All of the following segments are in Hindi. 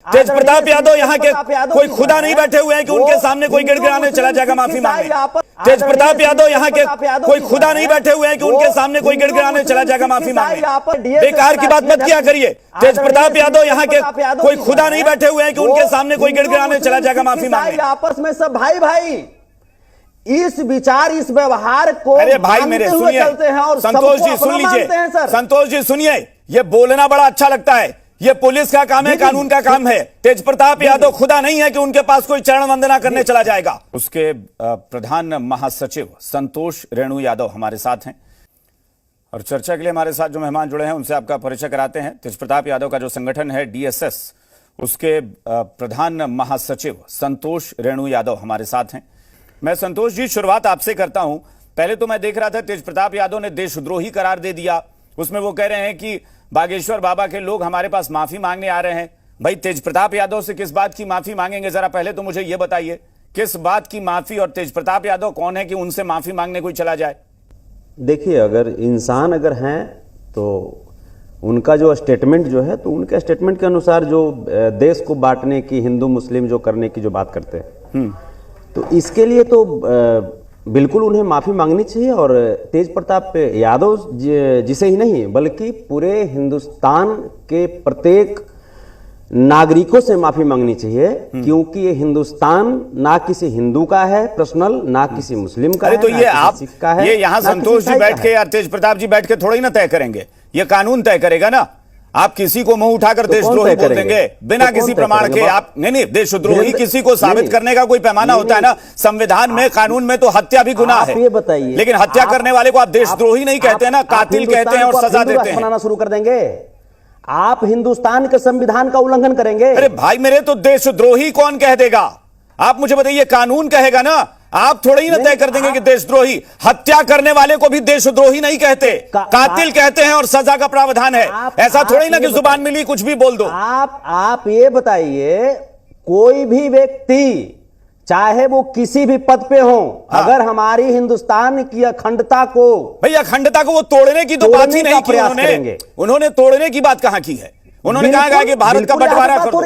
तेज प्रताप यादव यहाँ के कोई खुदा नहीं बैठे हुए हैं कि उनके सामने कोई गिड़गिड़ाने चला जाएगा माफी मांगने। तेज प्रताप यादव यहाँ के कोई खुदा नहीं बैठे हुए हैं कि उनके सामने कोई गिड़गिड़ाने चला जाएगा माफी मांगने। बेकार की बात मत किया करिए। तेज प्रताप यादव यहाँ के कोई खुदा नहीं बैठे हुए हैं कि उनके सामने कोई गिड़गिड़ाने चला जाएगा माफी मांगने। आपस में सब भाई भाई इस विचार इस व्यवहार को अरे भाई मेरे सुनिए, संतोष जी सुन लीजिए, संतोष जी सुनिए, ये बोलना बड़ा अच्छा लगता है, ये पुलिस का काम है, कानून का काम है। तेज प्रताप यादव खुदा नहीं है कि उनके पास कोई चरण वंदना करने चला जाएगा। उसके प्रधान महासचिव संतोष रेणु यादव हमारे साथ हैं और चर्चा के लिए हमारे साथ जो मेहमान जुड़े हैं उनसे आपका परिचय कराते हैं। तेज प्रताप यादव का जो संगठन है DSS, उसके प्रधान महासचिव संतोष रेणु यादव हमारे साथ हैं। मैं संतोष जी शुरुआत आपसे करता हूं। पहले तो मैं देख रहा था तेज प्रताप यादव ने देशद्रोही करार दे दिया, उसमें वो कह रहे हैं कि बागेश्वर बाबा के लोग हमारे पास माफी मांगने आ रहे हैं। भाई तेज प्रताप यादव से किस बात की माफी मांगेंगे, जरा पहले तो मुझे यह बताइए किस बात की माफी, और तेज प्रताप यादव कौन है कि उनसे माफी मांगने कोई चला जाए। देखिए, अगर इंसान अगर हैं तो उनका जो स्टेटमेंट जो है, तो उनके स्टेटमेंट के अनुसार जो देश को बांटने की, हिंदू मुस्लिम जो करने की जो बात करते हैं, तो इसके लिए तो बिल्कुल उन्हें माफी मांगनी चाहिए। और तेज प्रताप यादव जिसे ही नहीं बल्कि पूरे हिंदुस्तान के प्रत्येक नागरिकों से माफी मांगनी चाहिए, क्योंकि ये हिंदुस्तान ना किसी हिंदू का है पर्सनल, ना किसी मुस्लिम का है, तो ये आप सिख का है, ये यहाँ संतोष जी बैठ के या तेज प्रताप जी बैठ के थोड़ा ही ना तय करेंगे, ये कानून तय करेगा ना। आप किसी को मुंह उठाकर देशद्रोही बोल देंगे बिना किसी प्रमाण के। आप नहीं, देशद्रोही किसी को साबित करने का कोई पैमाना होता है ना। संविधान में, कानून में तो हत्या भी गुनाह है, लेकिन हत्या करने वाले को आप देशद्रोही नहीं कहते हैं ना, कातिल कहते हैं और सजा देते हैं। बनाना शुरू कर देंगे, आप हिंदुस्तान के संविधान का उल्लंघन करेंगे। अरे भाई मेरे, तो देशद्रोही कौन कह देगा? आप मुझे बताइए, कानून कहेगा ना। आप थोड़ा ही ना तय कर देंगे कि देशद्रोही, हत्या करने वाले को भी देशद्रोही नहीं कहते, कातिल कहते हैं और सजा का प्रावधान है। ऐसा थोड़ा ही ना कि जुबान मिली कुछ भी बोल दो। आप ये बताइए, कोई भी व्यक्ति चाहे वो किसी भी पद पे हो, अगर हमारी हिंदुस्तान की अखंडता को, भाई अखंडता को वो तोड़ने की तो बात ही नहीं की उन्होंने तोड़ने की बात कहां की है? उन्होंने कहा कि भारत का बंटवारा कर दो।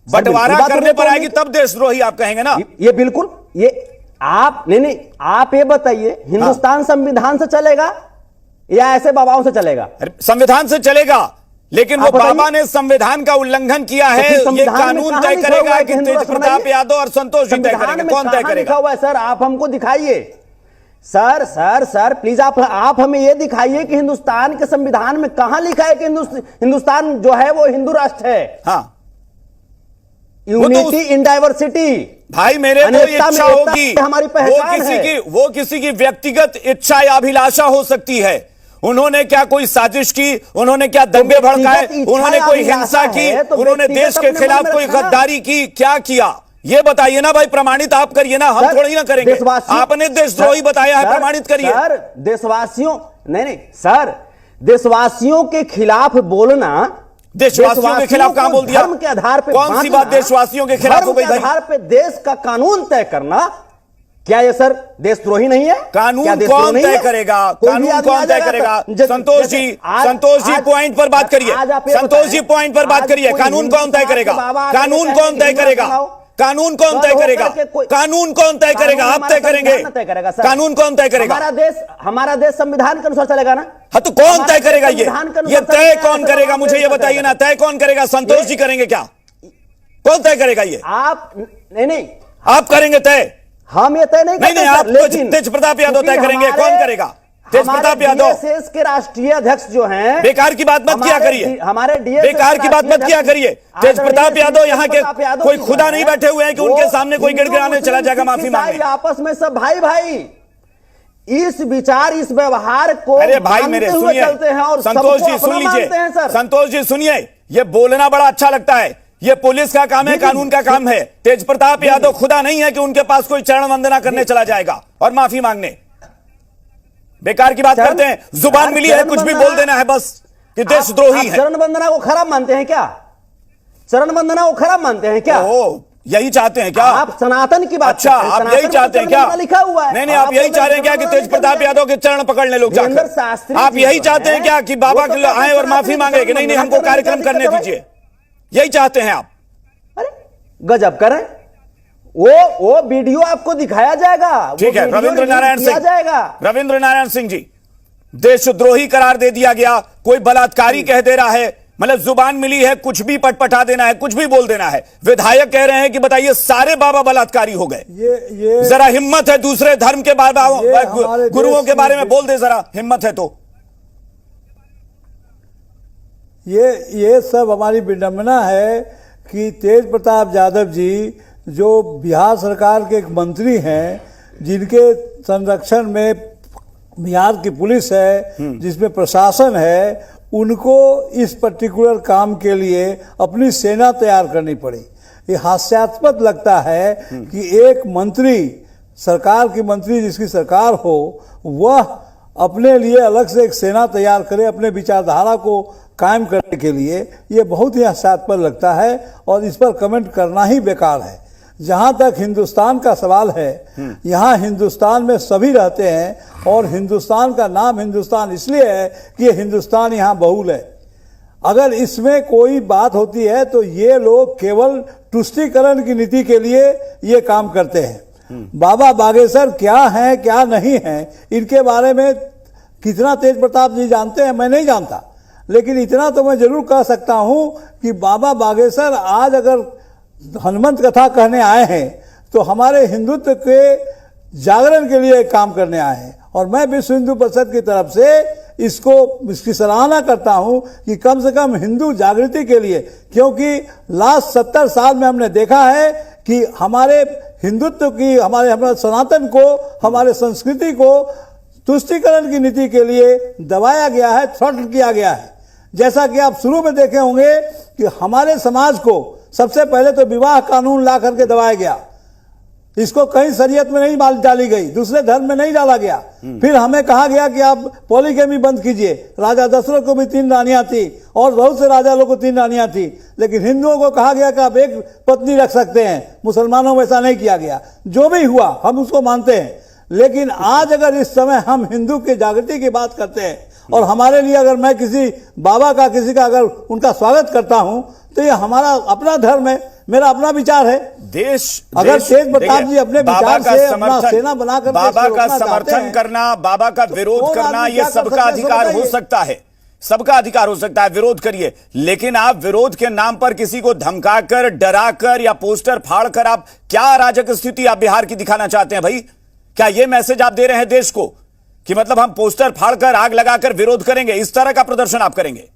बंटवारा करने पर आएगी तब देशद्रोही आप कहेंगे ना। ये बिल्कुल, ये आप नहीं, आप ये बताइए, हिंदुस्तान संविधान से चलेगा या ऐसे बाबाओं से चलेगा? संविधान से चलेगा, लेकिन वो बाबा ने संविधान का उल्लंघन किया है। ये कानून तय करेगा कि तेज प्रताप यादव और संतोष जी तय करेंगे, कौन तय करेगा? सर आप हमको दिखाइए, सर प्लीज आप हमें ये दिखाइए कि हिंदुस्तान के संविधान में कहां लिखा है कि हिंदुस्तान जो है वो हिंदू राष्ट्र है। हाँ, यूनिटी इन डाइवर्सिटी। भाई मेरे, वो इच्छा होगी, हमारी पहचान है। वो किसी की व्यक्तिगत इच्छा या अभिलाषा हो सकती है। उन्होंने क्या कोई साजिश की? उन्होंने क्या दंगे भड़काए? उन्होंने कोई हिंसा की? उन्होंने देश के खिलाफ कोई गद्दारी की? क्या किया ये बताइए ना भाई, प्रमाणित आप करिए ना, हम थोड़ी ना करेंगे। आपने देशद्रोही बताया है, प्रमाणित करिए। सर देशवासियों, नहीं सर, देशवासियों के खिलाफ बोलना, देशवासियों के खिलाफ कहां बोल दिया? धर्म के आधार पर कौन सी बात देशवासियों के खिलाफ हो गई? धर्म के आधार पर देश का कानून तय करना, क्या ये सर देशद्रोही नहीं है? कानून कौन तय करेगा? कानून कौन तय करेगा? संतोष जी पॉइंट पर बात करिए। संतोष जी पॉइंट पर बात करिए। कानून कौन तय करेगा? कानून कौन तय करेगा? कानून कौन तय करेगा? कानून कौन तय करेगा? आप तय करेंगे? कानून कौन तय करेगा? हमारा देश संविधान के अनुसार चलेगा ना। हाँ, तो कौन तय करेगा? ये तय कौन करेगा? मुझे ये बताइए ना, तय कौन करेगा? संतोष जी करेंगे क्या? कौन तय करेगा? ये आप नहीं, आप करेंगे तय? हम ये तय नहीं, आप तेज प्रताप यादव तय करेंगे। कौन करेगा? तेज प्रताप यादव DSS के राष्ट्रीय अध्यक्ष जो हैं। बेकार की बात मत किया करिए, हमारे बेकार की बात मत किया करिए। तेज प्रताप यादव यहाँ के कोई खुदा नहीं बैठे हुए हैं कि उनके सामने कोई गिड़गिड़ाने चला जाएगा माफी मांगने। आपस में सब भाई भाई इस विचार इस व्यवहार को, अरे भाई मेरे सुनिए, संतोष जी सुन लीजिए, संतोष जी सुनिए, ये बोलना बड़ा अच्छा लगता है, ये पुलिस का काम है, कानून का काम है। तेज प्रताप यादव खुदा नहीं है कि उनके पास कोई चरण वंदना करने चला जाएगा और माफी मांगने। बेकार की बात करते हैं, जुबान मिली है कुछ भी बोल देना है बस कि देशद्रोही है। चरण वंदना को खराब मानते हैं क्या? चरण वंदना को खराब मानते हैं क्या? यही चाहते हैं क्या आप? सनातन की बात। अच्छा, आप यही चाहते हैं क्या? लिखा हुआ है। नहीं, आप यही चाह रहे हैं क्या कि तेज प्रताप यादव के चरण पकड़ ले लोग जाकर? आप यही चाहते हैं क्या कि बाबा के आए और माफी मांगे कि नहीं हमको कार्यक्रम करने दीजिए? यही चाहते हैं आप? गजब करें। वो वीडियो आपको दिखाया जाएगा। ठीक है, रविंद्र नारायण सिंह, रविंद्र नारायण सिंह जी, देशद्रोही करार दे दिया गया, कोई बलात्कारी कह दे रहा है, मतलब जुबान मिली है, कुछ भी पटपटा देना है, कुछ भी बोल देना है। विधायक कह रहे हैं कि बताइए सारे बाबा बलात्कारी हो गए। ये जरा हिम्मत है दूसरे धर्म के बाबा गुरुओं के बारे में बोल दे, जरा हिम्मत है तो। ये सब हमारी विडंबना है कि तेज प्रताप यादव जी जो बिहार सरकार के एक मंत्री हैं, जिनके संरक्षण में बिहार की पुलिस है, जिसमें प्रशासन है, उनको इस पर्टिकुलर काम के लिए अपनी सेना तैयार करनी पड़ी। ये हास्यास्पद लगता है कि एक मंत्री, सरकार की मंत्री जिसकी सरकार हो, वह अपने लिए अलग से एक सेना तैयार करे अपने विचारधारा को कायम करने के लिए। ये बहुत ही हास्यास्पद लगता है और इस पर कमेंट करना ही बेकार है। जहाँ तक हिंदुस्तान का सवाल है, यहाँ हिंदुस्तान में सभी रहते हैं और हिंदुस्तान का नाम हिंदुस्तान इसलिए है कि ये हिंदुस्तान यहाँ बहुल है। अगर इसमें कोई बात होती है तो ये लोग केवल तुष्टीकरण की नीति के लिए ये काम करते हैं। बाबा बागेश्वर क्या हैं क्या नहीं हैं, इनके बारे में कितना तेज प्रताप जी जानते हैं मैं नहीं जानता, लेकिन इतना तो मैं जरूर कह सकता हूँ कि बाबा बागेश्वर आज अगर हनुमंत कथा कहने आए हैं तो हमारे हिंदुत्व के जागरण के लिए काम करने आए हैं। और मैं विश्व हिंदू परिषद की तरफ से इसकी सराहना करता हूं कि कम से कम हिंदू जागृति के लिए, क्योंकि लास्ट 70 साल में हमने देखा है कि हमारे हिंदुत्व की, हमारे सनातन को, हमारे संस्कृति को तुष्टीकरण की नीति के लिए दबाया गया है, थ्रॉटल किया गया है। जैसा कि आप शुरू में देखे होंगे कि हमारे समाज को सबसे पहले तो विवाह कानून ला करके दबाया गया, इसको कहीं शरीयत में नहीं डाली गई, दूसरे धर्म में नहीं डाला गया। फिर हमें कहा गया कि आप पॉलीगैमी बंद कीजिए। राजा दशरथ को भी 3 रानियां थी और बहुत से राजा लोगों को 3 रानियां थी, लेकिन हिंदुओं को कहा गया कि आप एक पत्नी रख सकते हैं। मुसलमानों में ऐसा नहीं किया गया। जो भी हुआ हम उसको मानते हैं, लेकिन आज अगर इस समय हम हिंदू की जागृति की बात करते हैं और हमारे लिए अगर मैं किसी बाबा का, किसी का अगर उनका स्वागत करता हूं तो ये हमारा अपना धर्म है, मेरा अपना विचार है। अगर तेज प्रताप जी अपने विचार से अपना सेना बनाकर बाबा का समर्थन करना, बाबा का विरोध करना, ये सबका अधिकार हो सकता है, सबका अधिकार हो सकता है, विरोध करिए। लेकिन आप विरोध के नाम पर किसी को धमकाकर, डराकर या पोस्टर फाड़कर आप क्या अराजक स्थिति आप बिहार की दिखाना चाहते हैं भाई? क्या ये मैसेज आप दे रहे हैं देश को कि मतलब हम पोस्टर फाड़कर, आग लगाकर विरोध करेंगे, इस तरह का प्रदर्शन आप करेंगे?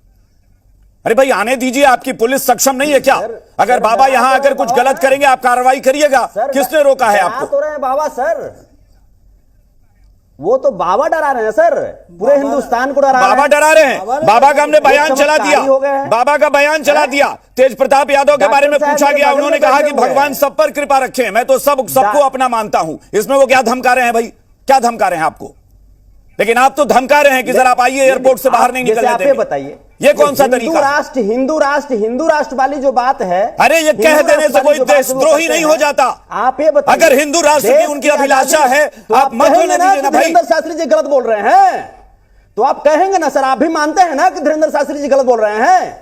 अरे भाई आने दीजिए, आपकी पुलिस सक्षम नहीं है क्या? अगर बाबा यहां आकर कुछ गलत करेंगे आप कार्रवाई करिएगा। किसने रोका है आपको? तो रहे बाबा सर, वो तो बाबा डरा रहे हैं सर, पूरे हिंदुस्तान को डरा रहे हैं। बाबा डरा रहे हैं। बाबा का हमने बयान चला दिया, बाबा का बयान चला दिया। तेज प्रताप यादव के बारे में पूछा गया, उन्होंने कहा कि भगवान सब पर कृपा रखे, मैं तो सबको अपना मानता हूं। इसमें वो क्या धमका रहे हैं भाई? क्या धमका रहे हैं आपको? लेकिन आप तो धमका रहे हैं कि जरा आप आइए, एयरपोर्ट से बाहर नहीं निकलने देंगे। बताइए ये कौन सा तरीका? हिंदू राष्ट्र वाली जो बात है, अरे ये कह देने से कोई देशद्रोही नहीं हो जाता। आप ये बताइए, अगर हिंदू राष्ट्र की उनकी अभिलाषा है तो आप मत होने दीजिए ना भाई। धीरेन्द्र शास्त्री जी गलत बोल रहे हैं तो आप कहेंगे ना सर, आप भी मानते हैं ना कि धीरेन्द्र शास्त्री जी गलत बोल रहे हैं?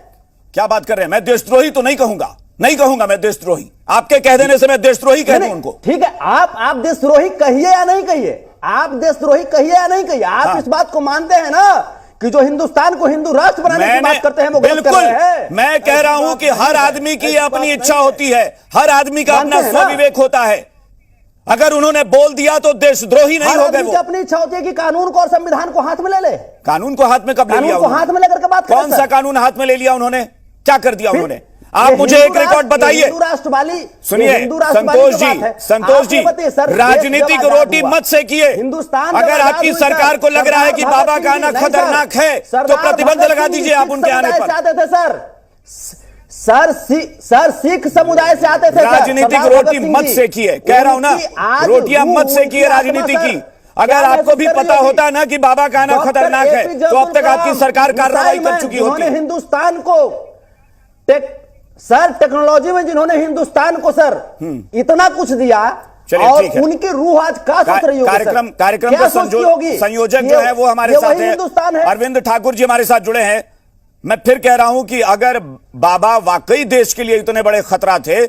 क्या बात कर रहे हैं? मैं देशद्रोही तो नहीं कहूंगा, नहीं कहूंगा मैं देशद्रोही। आपके कह देने से मैं देशद्रोही कह दूं उनको? ठीक है, आप देशद्रोही कहिए या नहीं कहिए, आप देशद्रोही कहिए या नहीं कहिए, आप इस बात को मानते हैं ना कि जो हिंदुस्तान को हिंदू राष्ट्र बनाने की बात करते हैं वो गलत कर रहे हैं। मैं कह रहा हूं कि हर आदमी की अपनी इच्छा होती है, हर आदमी का अपना स्वविवेक होता है। अगर उन्होंने बोल दिया तो देशद्रोही नहीं हो गए वो। अपनी इच्छा होती है कि कानून को और संविधान को हाथ में ले ले। कानून को हाथ में कब ले लिया? कानून को हाथ में लेकर के बात कौन सा कानून हाथ में ले लिया उन्होंने? क्या कर दिया उन्होंने? आप मुझे एक रिकॉर्ड बताइए। सुनिए संतोष जी, राजनीतिक रोटी मत सेकिए। अगर आपकी सरकार को लग रहा है कि बाबा का आना खतरनाक है तो प्रतिबंध लगा दीजिए आप उनके आने पर। सर सिख समुदाय से आते थे। राजनीतिक रोटी मत सेकिए, कह रहा हूं ना, रोटियां मत सेकिए राजनीति की। अगर आपको भी पता होता ना कि बाबा का आना खतरनाक है तो अब तक आपकी सरकार कार्रवाई कर चुकी होती। हिंदुस्तान को टेक्नोलॉजी में जिन्होंने हिंदुस्तान को सर इतना कुछ दिया और उनकी रूह आज का सोच रही होगी। कार्यक्रम के संयोजक जो है वो हमारे साथ हैं, अरविंद ठाकुर जी हमारे साथ जुड़े हैं। मैं फिर कह रहा हूं कि अगर बाबा वाकई देश के लिए इतने बड़े खतरा थे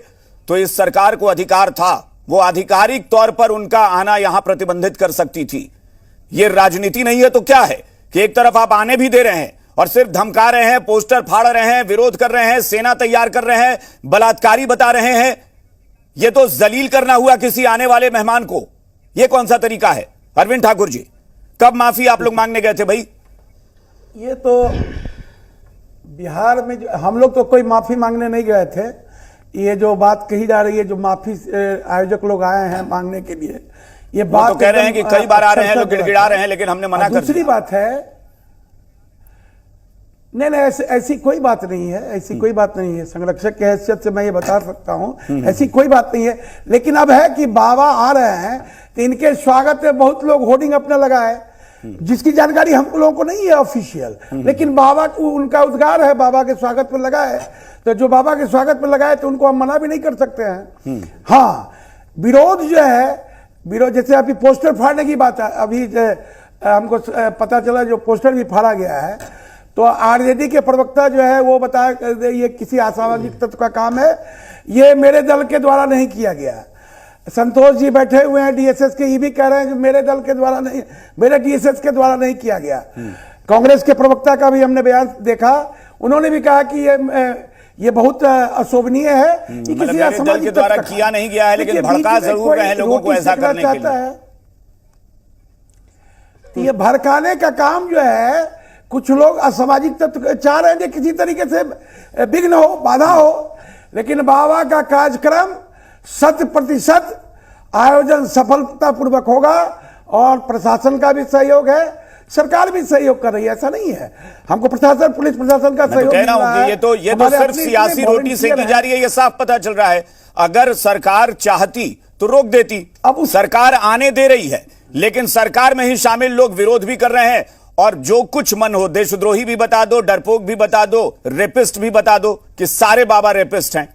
तो इस सरकार को अधिकार था, वो आधिकारिक तौर पर उनका आना यहां प्रतिबंधित कर सकती थी। ये राजनीति नहीं है तो क्या है कि एक तरफ आप आने भी दे रहे हैं और सिर्फ धमका रहे हैं, पोस्टर फाड़ रहे हैं, विरोध कर रहे हैं, सेना तैयार कर रहे हैं, बलात्कारी बता रहे हैं। यह तो जलील करना हुआ किसी आने वाले मेहमान को। यह कौन सा तरीका है? अरविंद ठाकुर जी, कब माफी आप लोग मांगने गए थे भाई? ये तो बिहार में हम लोग तो कोई माफी मांगने नहीं गए थे। ये जो बात कही जा रही है, जो माफी आयोजक लोग आए हैं मांगने के लिए, ये बात तो कह रहे हैं कि कई बार आ रहे हैं लोग, गिड़गिड़ा रहे हैं, लेकिन हमने मना कर दिया। दूसरी बात है, नहीं ऐसी कोई बात नहीं है, ऐसी कोई बात नहीं है। संरक्षक की हैसियत से मैं ये बता सकता हूं, ऐसी कोई बात नहीं है। लेकिन अब है कि बाबा आ रहे हैं तो इनके स्वागत में बहुत लोग होर्डिंग अपना लगाए, जिसकी जानकारी हम लोगों को नहीं है ऑफिशियल, लेकिन बाबा को उनका उद्गार है, बाबा के स्वागत पर लगा है। तो जो बाबा के स्वागत पर लगाए तो उनको हम मना भी नहीं कर सकते हैं। हाँ, विरोध जो है, विरोध जैसे अभी पोस्टर फाड़ने की बात है, अभी हमको पता चला जो पोस्टर भी फाड़ा गया है, तो आरजेडी के प्रवक्ता जो है वो बताया ये किसी असामाजिक तत्व का काम है, ये मेरे दल के द्वारा नहीं किया गया। संतोष जी बैठे हुए हैं डीएसएस के, ये भी कह रहे हैं कि मेरे दल के द्वारा नहीं, मेरे डीएसएस के द्वारा नहीं किया गया। कांग्रेस के प्रवक्ता का भी हमने बयान देखा, उन्होंने भी कहा कि ये बहुत अशोभनीय है कि किसी दल के द्वारा किया नहीं गया है, लेकिन भड़का जरूर रहे हैं लोगों को ऐसा करने के लिए। ये भड़काने का काम जो है, कुछ लोग असामाजिक तत्व चाह रहे हैं कि किसी तरीके से विघ्न हो, बाधा हो, लेकिन बाबा का कार्यक्रम 100% आयोजन सफलतापूर्वक होगा और प्रशासन का भी सहयोग है, सरकार भी सहयोग कर रही है। ऐसा नहीं है, हमको प्रशासन, पुलिस प्रशासन का सहयोग कह रहा हूं कि ये तो सिर्फ सियासी रोटी सेकी जा रही है, ये साफ पता चल रहा है। अगर सरकार चाहती तो रोक देती, अब सरकार आने दे रही है, लेकिन सरकार में ही शामिल लोग विरोध भी कर रहे हैं। और जो कुछ मन हो, देशद्रोही भी बता दो, डरपोक भी बता दो, रेपिस्ट भी बता दो कि सारे बाबा रेपिस्ट हैं।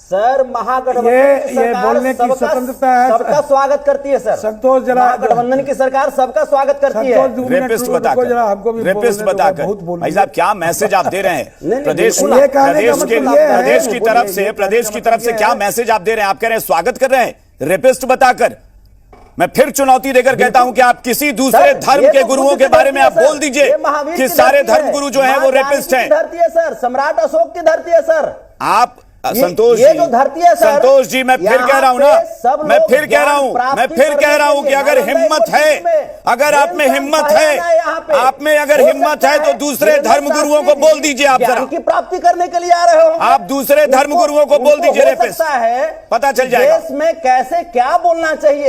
सर, महागठबंधन ये बोलने की स्वतंत्रता है, सबका स्वागत करती है सर। संतोष जरा, महागठबंधन की सरकार सबका स्वागत करती है। रेपिस्ट बताकर, रेपिस्ट बताकर भाई साहब क्या मैसेज आप दे रहे हैं प्रदेश की तरफ से क्या मैसेज आप दे रहे हैं? आप कह रहे हैं स्वागत कर रहे हैं, रेपिस्ट बताकर। मैं फिर चुनौती देकर कहता हूं कि आप किसी दूसरे धर्म के गुरुओं के बारे में आप बोल दीजिए कि सारे धर्म गुरु जो हैं वो रेपिस्ट हैं। धरती है सर, सम्राट अशोक की धरती है सर। आप संतोष ये जो धरती है सर, संतोष जी, मैं फिर कह रहा हूं ना, मैं फिर कह रहा हूं कि अगर हिम्मत है, अगर आप में हिम्मत है, आप में अगर हिम्मत है तो दूसरे धर्म गुरुओं को बोल दीजिए। आप जरा की प्राप्ति करने के लिए आ रहे हो, आप दूसरे धर्म गुरुओं को बोल दीजिए, रेपिस्ट है, पता चल जाएगा देश में कैसे क्या बोलना चाहिए।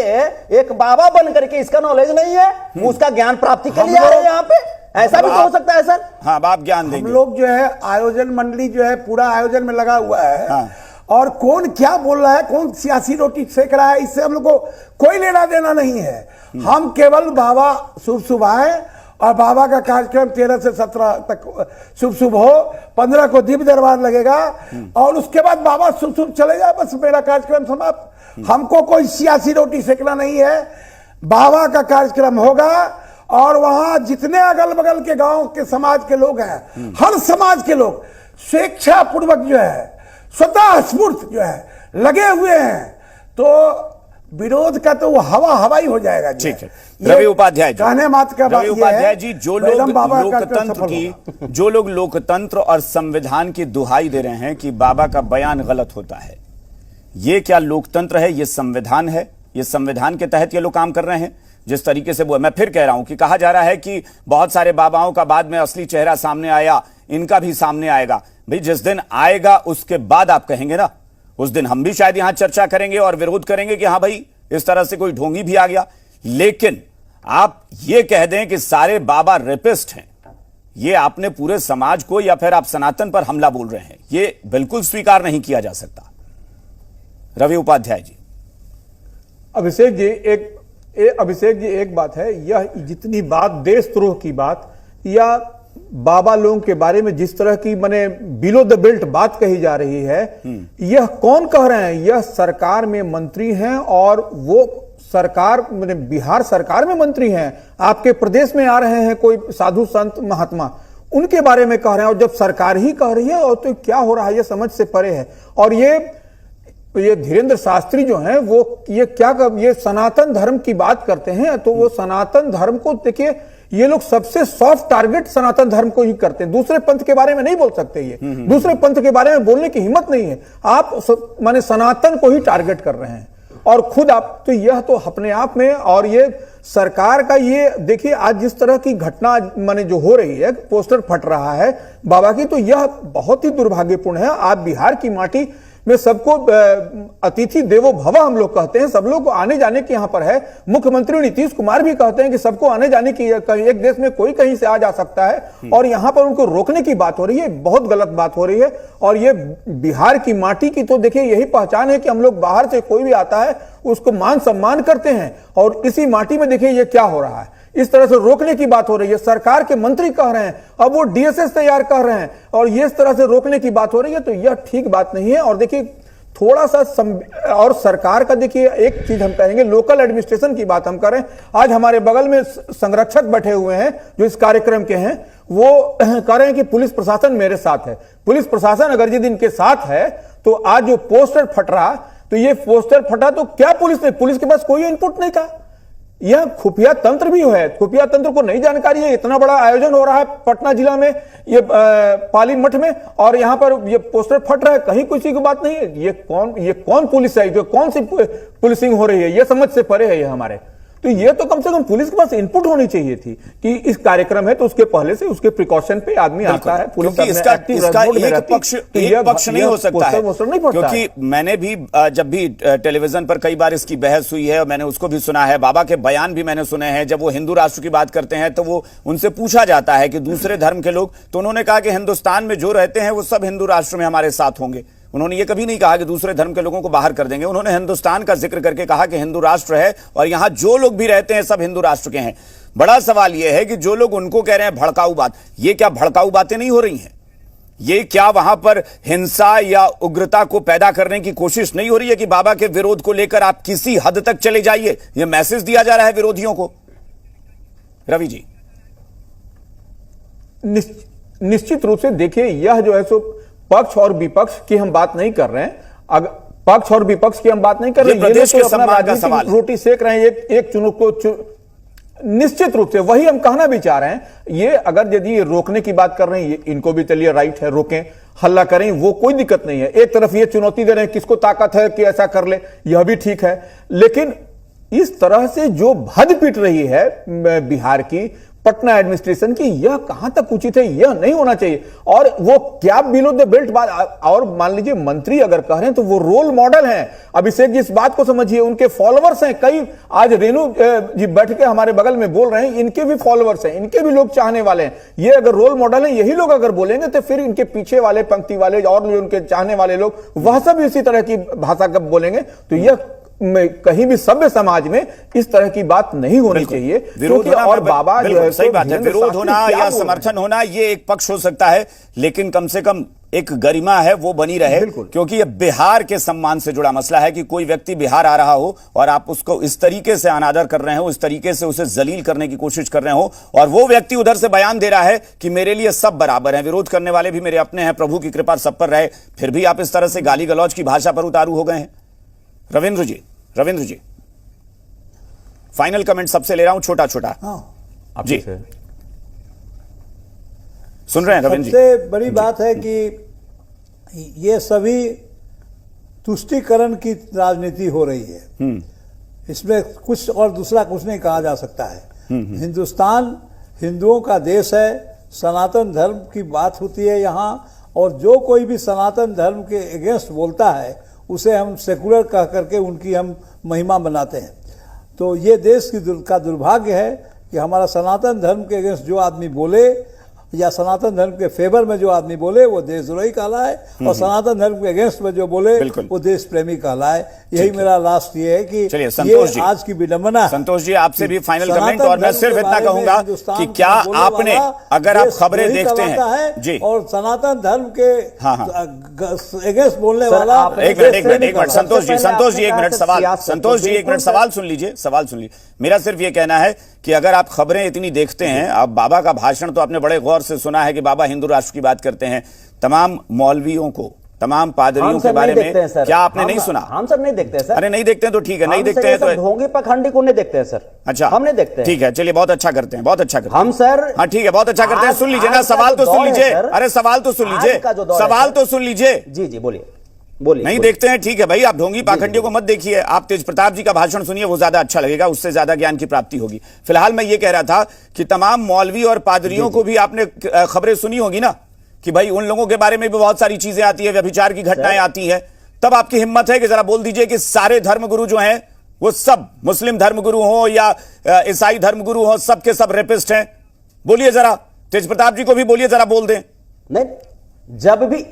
एक बाबा बन करके इसका नॉलेज नहीं है, उसका ज्ञान प्राप्ति के लिए आ रहे हैं यहाँ पे, ऐसा भी तो हो सकता है सर। हाँ, आप ज्ञान देंगे। हम लोग जो है आयोजन मंडली जो है पूरा आयोजन में लगा हुआ है। हाँ। और कौन क्या बोल रहा है, कौन सियासी रोटी सेक रहा है, इससे हम लोग को कोई लेना देना नहीं है। हम केवल बाबा शुभ शुभ आए और बाबा का कार्यक्रम 13 से 17 तक शुभ शुभ हो, 15 को दिव्य दरबार लगेगा और उसके बाद बाबा शुभ शुभ चले जाए, बस मेरा कार्यक्रम समाप्त। हमको कोई सियासी रोटी सेकना नहीं है। बाबा का कार्यक्रम होगा और वहां जितने अगल बगल के गांव के समाज के लोग हैं, हर समाज के लोग स्वेच्छा पूर्वक जो है, स्वतः स्फूर्त जो है लगे हुए हैं, तो विरोध का तो वो हवा ही हो जाएगा। ठीक है, रवि उपाध्याय जी, कहने मात्र का बात यह है जी, जो लोग लोकतंत्र और संविधान की दुहाई दे रहे हैं कि बाबा का बयान गलत होता है, ये क्या लोकतंत्र है? ये संविधान है, ये संविधान के तहत ये लोग काम कर रहे हैं। जिस तरीके से वो, मैं फिर कह रहा हूं कि कहा जा रहा है कि बहुत सारे बाबाओं का बाद में असली चेहरा सामने आया, इनका भी सामने आएगा। भाई जिस दिन आएगा उसके बाद आप कहेंगे ना, उस दिन हम भी शायद यहां चर्चा करेंगे और विरोध करेंगे कि हां भाई इस तरह से कोई ढोंगी भी आ गया। लेकिन आप ये कह दें कि सारे बाबा रेपिस्ट हैं, ये आपने पूरे समाज को या फिर आप सनातन पर हमला बोल रहे हैं, ये बिल्कुल स्वीकार नहीं किया जा सकता। रवि उपाध्याय जी। अभिषेक जी एक बात है, यह जितनी बात देशद्रोह की बात या बाबा लोगों के बारे में जिस तरह की माने बिलो द बेल्ट बात कही जा रही है, यह कौन कह रहे हैं? यह सरकार में मंत्री हैं और वो सरकार माने बिहार सरकार में मंत्री हैं, आपके प्रदेश में आ रहे हैं कोई साधु संत महात्मा, उनके बारे में कह रहे हैं। और जब सरकार ही कह रही है और तो क्या हो रहा है, यह समझ से परे है। और ये ये धीरेन्द्र शास्त्री जो हैं वो ये सनातन धर्म की बात करते हैं, तो वो सनातन धर्म को देखिए, ये लोग सबसे सॉफ्ट टारगेट सनातन धर्म को ही करते हैं। दूसरे पंथ के बारे में नहीं बोल सकते, ये दूसरे पंथ के बारे में बोलने की हिम्मत नहीं है। आप माने सनातन को ही टारगेट कर रहे हैं और खुद आप, तो यह तो अपने आप में, और ये सरकार का ये देखिए आज जिस तरह की घटना माने जो हो रही है, पोस्टर फट रहा है बाबा की, तो यह बहुत ही दुर्भाग्यपूर्ण है। आप बिहार की माटी में सबको अतिथि देवो भव हम लोग कहते हैं, सब लोग को आने जाने की यहां पर है। मुख्यमंत्री नीतीश कुमार भी कहते हैं कि सबको आने जाने की, एक देश में कोई कहीं से आ जा सकता है, और यहां पर उनको रोकने की बात हो रही है, बहुत गलत बात हो रही है। और ये बिहार की माटी की तो देखिए यही पहचान है कि हम लोग बाहर से कोई भी आता है उसको मान सम्मान करते हैं, और इसी माटी में देखिए ये क्या हो रहा है, इस तरह से रोकने की बात हो रही है। सरकार के मंत्री कह रहे हैं, अब वो डीएसएस तैयार कर रहे हैं, और ये इस तरह से रोकने की बात हो रही है, तो यह ठीक बात नहीं है। और देखिए थोड़ा सा और सरकार का देखिए एक चीज हम कहेंगे, लोकल एडमिनिस्ट्रेशन की बात हम करें। आज हमारे बगल में संरक्षक बैठे हुए हैं जो इस कार्यक्रम के हैं, वो कह रहे हैं कि पुलिस प्रशासन मेरे साथ है। पुलिस प्रशासन अगर जिस दिन के साथ है, तो आज जो पोस्टर फट रहा, तो ये पोस्टर फटा तो क्या पुलिस के पास कोई इनपुट नहीं था? यह खुफिया तंत्र भी है, खुफिया तंत्र को नहीं जानकारी है। इतना बड़ा आयोजन हो रहा है पटना जिला में, ये पाली मठ में, और यहां पर ये पोस्टर फट रहा है, कहीं किसी की बात नहीं है। ये कौन पुलिस है, जो कौन सी पुलिसिंग हो रही है, ये समझ से परे है ये हमारे। तो ये तो कम से कम पुलिस के पास इनपुट होनी चाहिए थी कि इस कार्यक्रम है तो उसके पहले से उसके प्रिकॉशन पे आदमी आता है। पुलिस इसका एक पक्ष नहीं हो सकता है, क्योंकि मैंने भी जब भी टेलीविजन पर कई बार इसकी बहस हुई है और मैंने उसको भी सुना है, बाबा के बयान भी मैंने सुने हैं। जब वो हिंदू राष्ट्र की बात करते हैं तो वो उनसे पूछा जाता है कि दूसरे धर्म के लोग, तो उन्होंने कहा कि हिंदुस्तान में जो रहते हैं वो सब हिंदू राष्ट्र में हमारे साथ होंगे। उन्होंने ये कभी नहीं कहा कि दूसरे धर्म के लोगों को बाहर कर देंगे। उन्होंने हिंदुस्तान का जिक्र करके कहा कि हिंदू राष्ट्र है और यहां जो लोग भी रहते हैं सब हिंदू राष्ट्र के हैं। बड़ा सवाल यह है कि जो लोग उनको कह रहे हैं भड़काऊ बात, ये क्या भड़काऊ बातें नहीं हो रही हैं? ये क्या वहां पर हिंसा या उग्रता को पैदा करने की कोशिश नहीं हो रही है कि बाबा के विरोध को लेकर आप किसी हद तक चले जाइए? यह मैसेज दिया जा रहा है विरोधियों को। रवि जी, निश्चित रूप से देखिए, यह जो है सो पक्ष और विपक्ष की हम बात नहीं कर रहे हैं। अगर पक्ष और विपक्ष की हम बात नहीं कर रहे, ये लोग तो अपना राजनीतिक रोटी सेक रहे हैं, एक चुनाव को निश्चित रूप से वही हम कहना भी चाह रहे हैं। ये अगर यदि रोकने की बात कर रहे हैं, इनको भी चलिए राइट है, रोकें, हल्ला करें, वो कोई दिक्कत नहीं है। एक तरफ ये चुनौती दे रहे हैं, किसको ताकत है कि ऐसा कर ले, यह भी ठीक है। लेकिन इस तरह से जो भद पिट रही है बिहार की पटना एडमिनिस्ट्रेशन की, यह कहां तक उचित है? यह नहीं होना चाहिए। और वो क्या बिलो द बेल्ट बात, और मान लीजिए मंत्री अगर कह रहे हैं तो वो रोल मॉडल हैं। अभिषेक जी इस बात को समझिए, उनके फॉलोअर्स हैं कई। आज रेणु जी बैठ के हमारे बगल में बोल रहे हैं, इनके भी फॉलोअर्स हैं, इनके भी लोग चाहने वाले हैं। ये अगर रोल मॉडल हैं, यही लोग अगर बोलेंगे तो फिर इनके पीछे वाले पंक्ति वाले और उनके चाहने वाले लोग वह सब इसी तरह की भाषा का बोलेंगे। तो यह कहीं भी सभ्य समाज में इस तरह की बात नहीं होनी चाहिए। विरोध होना, और बाबा जो है, सही बात है, विरोध होना या समर्थन होना ये एक पक्ष हो सकता है, लेकिन कम से कम एक गरिमा है वो बनी रहे। क्योंकि ये बिहार के सम्मान से जुड़ा मसला है कि कोई व्यक्ति बिहार आ रहा हो और आप उसको इस तरीके से अनादर कर रहे हो, इस तरीके से उसे जलील करने की कोशिश कर रहे हो, और वो व्यक्ति उधर से बयान दे रहा है कि मेरे लिए सब बराबर हैं, विरोध करने वाले भी मेरे अपने हैं, प्रभु की कृपा सब पर रहे, फिर भी आप इस तरह से गाली गलौज की भाषा पर उतारू हो गए हैं। रविंद्र जी, फाइनल कमेंट सबसे ले रहा हूं, छोटा जी, सुन रहे हैं रविंद्र जी? सबसे बड़ी बात है कि ये सभी तुष्टीकरण की राजनीति हो रही है। इसमें कुछ और दूसरा कुछ नहीं कहा जा सकता है। हिंदुस्तान हिंदुओं का देश है, सनातन धर्म की बात होती है यहाँ, और जो कोई भी सनातन धर्म के अगेंस्ट बोलता है उसे हम सेकुलर कह करके उनकी हम महिमा बनाते हैं। तो ये देश का दुर्भाग्य है कि हमारा सनातन धर्म के अगेंस्ट जो आदमी बोले या सनातन धर्म के फेवर में जो आदमी बोले वो देशद्रोही कहलाए, और सनातन धर्म के अगेंस्ट में जो बोले वो देश प्रेमी कहलाए। यही मेरा लास्ट ये है कि चलिए संतोष जी, आज की विडंबना। संतोष जी आपसे भी फाइनल कमेंट, और मैं सिर्फ इतना कहूंगा कि क्या आपने, अगर आप खबरें देखते हैं जी, और सनातन धर्म के अगेंस्ट बोलने वाला, एक मिनट संतोष जी एक मिनट सवाल सुन लीजिए। मेरा सिर्फ ये कहना है कि अगर आप खबरें इतनी देखते हैं, आप बाबा का भाषण तो आपने बड़े गौर से सुना है कि बाबा हिंदू राष्ट्र की बात करते हैं, तमाम मौलवियों को, तमाम पादरियों हम के सब बारे नहीं देखते हैं में सर। क्या आपने नहीं सुना? हम सब नहीं देखते हैं सर। अरे नहीं देखते हैं तो ठीक है, नहीं हम देखते सर हैं ये तो सब ढोंगी पखंडी को नहीं देखते हैं सर। अच्छा, हम नहीं देखते हैं। ठीक है, चलिए बहुत अच्छा करते हैं, बहुत अच्छा करते हैं हम सर, हाँ ठीक है, बहुत अच्छा करते हैं। आज- सुन लीजिए ना, आज का सवाल जो तो सुन दौर है लीजिए। सर, अरे सवाल तो सुन आज लीजिए, का जो दौर है सवाल सर। तो सुन लीजिए। जी जी बोलिए बोलिए। नहीं बोलिए। देखते हैं, ठीक है भाई, आप ढोंगी पाखंडियों को मत देखिए, आप तेज प्रताप जी का भाषण सुनिए, वो ज्यादा अच्छा लगेगा, उससे ज्यादा ज्ञान की प्राप्ति होगी। फिलहाल मैं ये कह रहा था कि तमाम मौलवी और पादरियों को भी आपने खबरें सुनी होगी ना, कि भाई उन लोगों के बारे में भी बहुत सारी चीजें आती है, व्यभिचार की घटनाएं आती हैं। तब आपकी हिम्मत है कि जरा बोल दीजिए कि सारे धर्मगुरु जो हैं वो सब, मुस्लिम धर्मगुरु हो या ईसाई धर्मगुरु हो, सब के सब रेपिस्ट हैं? बोलिए जरा, तेज प्रताप जी को भी बोलिए, जरा बोल दें। नहीं, जब भी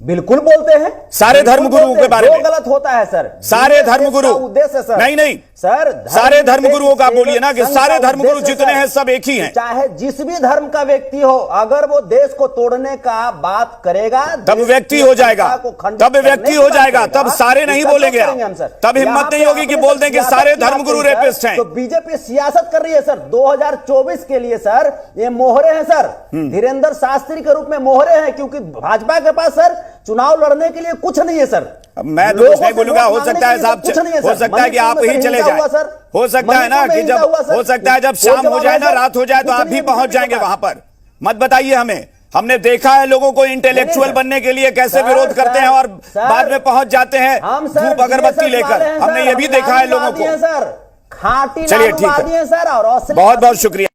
बिल्कुल बोलते हैं सारे बिल्कुल धर्मगुरुओं बोलते के हैं। बारे जो में गलत होता है सर, सारे ये धर्मगुरु, देश का उद्देश्य है सर। नहीं नहीं सर, सारे धर्मगुरुओं का देश बोलिए ना कि संघ सारे का धर्मगुरु उद्देश्य जितने सर, हैं सब एक ही हैं। चाहे जिस भी धर्म का व्यक्ति हो, अगर वो देश को तोड़ने का बात करेगा, तब देश व्यक्ति की हो जाएगा, एकता को खंडित तब करने व्यक्ति की हो बात जाएगा, करेगा, तब सारे नहीं इसका बोलेंगे क्या आप। करेंगे हम सर? तब हिम्मत यहाँ पे नहीं होगी कि आपने बोल दें कि सियासत सारे की बात धर्मगुरु कही, सर, रेपिस्ट हैं। तो बीजेपी सियासत कर रही है सर 2024 के लिए सर। ये मोहरे हैं सर, धीरेन्द्र शास्त्री के रूप में मोहरे हैं, क्योंकि भाजपा के पास सर चुनाव लड़ने के लिए कुछ नहीं है सर। मैं तो कुछ नहीं बोलूंगा, हो सकता है साहब, हो सकता है कि आप ही चले जाए, हो सकता है ना कि जब, हो सकता है जब शाम हो जाए ना, रात हो जाए, तो आप भी पहुंच जाएंगे वहां पर। मत बताइए हमें, हमने देखा है लोगों को इंटेलेक्चुअल बनने के लिए कैसे विरोध करते हैं और बाद में पहुंच जाते हैं धूप अगरबत्ती लेकर। हमने ये भी देखा है लोगों को। सर खाटी चलिए ठीक है, सर, और बहुत बहुत शुक्रिया।